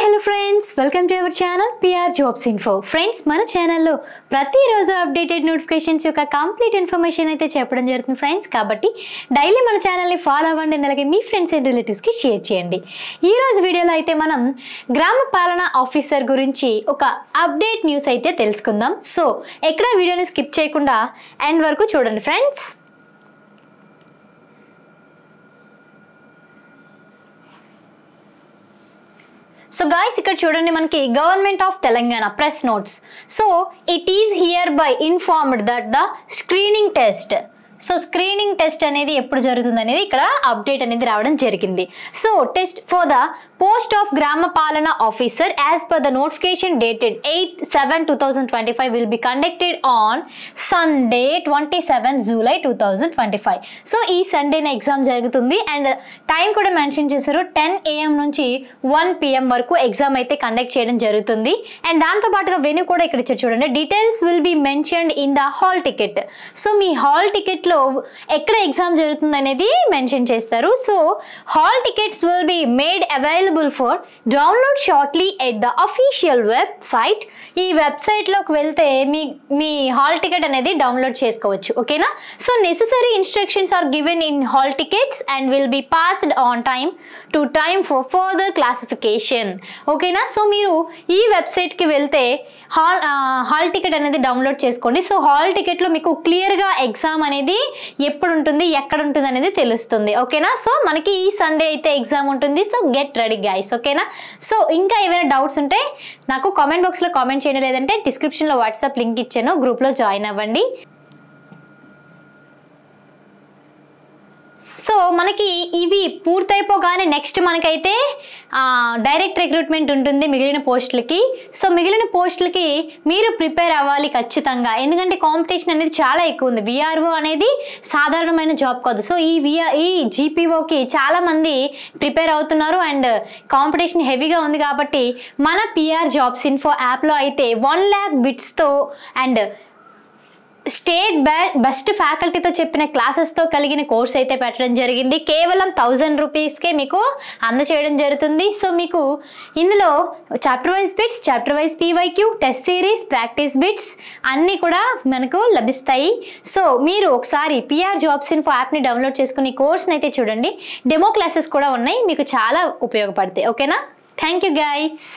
hello friends, welcome to our channel PR Jobs Info. Friends, మన ఛానల్లో ప్రతిరోజు updated notifications యొక్క కంప్లీట్ ఇన్ఫర్మేషన్ అయితే చెప్పడం జరుగుతుంది ఫ్రెండ్స్. కాబట్టి డైలీ మన ఛానల్ని ఫాలో అవ్వండి, అలాగే మీ ఫ్రెండ్స్ అండ్ రిలేటివ్స్కి షేర్ చేయండి. ఈ రోజు వీడియోలో అయితే మనం గ్రామ పాలన ఆఫీసర్ గురించి ఒక అప్డేట్ న్యూస్ అయితే తెలుసుకుందాం. సో ఎక్కడ వీడియోని స్కిప్ చేయకుండా ఎండ్ వరకు చూడండి ఫ్రెండ్స్. So guys, ఇక్కడ చూడండి మనకి government of Telangana press notes. So it is here by informed that the screening test. So screening test అనేది ఎప్పుడు జరుగుతుంది అనేది ఇక్కడ అప్డేట్ అనేది రావడం జరిగింది. So test for the post of గ్రామ పాలన officer as per the notification dated 8/7/2025 will be conducted on Sunday 27 July 2025. So ఈ సండేన ఎగ్జామ్ జరుగుతుంది అండ్ టైం కూడా మెన్షన్ చేశారు. 10 AM నుంచి 1 PM వరకు ఎగ్జామ్ అయితే కండక్ట్ చేయడం జరుగుతుంది. అండ్ దాంతో పాటుగా వెన్యూ కూడా ఇక్కడ ఇచ్చారు చూడండి. Details will be mentioned in the hall ticket. So మీ హాల్ టికెట్ లో ఎక్కడ ఎగ్జామ్ జరుగుతుంది అనేది మెన్షన్ చేస్తారు. So hall tickets will be made available for download shortly at the official website. ఈ వెబ్సైట్ లోకి వెళ్తే మీ హాల్ టికెట్ అనేది డౌన్లోడ్ చేసుకోవచ్చు. ఓకేనా? So necessary instructions are given in hall tickets and will be passed on time to time for further classification. ఓకేనా? So మీరు ఈ వెబ్సైట్ కి వెళ్తే హాల్ టికెట్ అనేది డౌన్లోడ్ చేసుకోండి. సో హాల్ టికెట్ లో మీకు క్లియర్ గా ఎగ్జామ్ అనేది ఎప్పుడు ఉంటుంది, ఎక్కడ ఉంటుంది అనేది తెలుస్తుంది. ఓకేనా? సో మనకి ఈ సండే అయితే ఎగ్జామ్ ఉంటుంది. So get ready guys. ఓకేనా? సో ఇంకా ఏమైనా డౌట్స్ ఉంటే నాకు కామెంట్ బాక్స్ లో కామెంట్ చేయండి, లేదంటే డిస్క్రిప్షన్ లో వాట్సాప్ లింక్ ఇచ్చాను, గ్రూప్ లో జాయిన్ అవ్వండి. సో మనకి ఇవి పూర్తయిపోగానే నెక్స్ట్ మనకైతే డైరెక్ట్ రిక్రూట్మెంట్ ఉంటుంది మిగిలిన పోస్టులకి. సో మిగిలిన పోస్టులకి మీరు ప్రిపేర్ అవ్వాలి ఖచ్చితంగా, ఎందుకంటే కాంపిటీషన్ అనేది చాలా ఎక్కువ ఉంది. విఆర్ఓ అనేది సాధారణమైన జాబ్ కాదు. సో ఈ జీపీఓకి చాలా మంది ప్రిపేర్ అవుతున్నారు అండ్ కాంపిటీషన్ హెవీగా ఉంది. కాబట్టి మన PR జాబ్స్ ఇన్ఫో యాప్లో అయితే 1 lakh బిట్స్తో అండ్ స్టేట్ బెస్ట్ ఫ్యాకల్టీతో చెప్పిన క్లాసెస్తో కలిగిన కోర్స్ అయితే పెట్టడం జరిగింది. కేవలం 1000 రూపీస్కే మీకు అందచేయడం జరుగుతుంది. సో మీకు ఇందులో chapter wise bits, chapter wise PYQ, test series, practice bits అన్నీ కూడా మనకు లభిస్తాయి. సో మీరు ఒకసారి PR జాబ్స్ ఇన్ఫో యాప్ని డౌన్లోడ్ చేసుకుని కోర్స్ని అయితే చూడండి. డెమో క్లాసెస్ కూడా ఉన్నాయి, మీకు చాలా ఉపయోగపడతాయి. ఓకేనా? Thank you guys.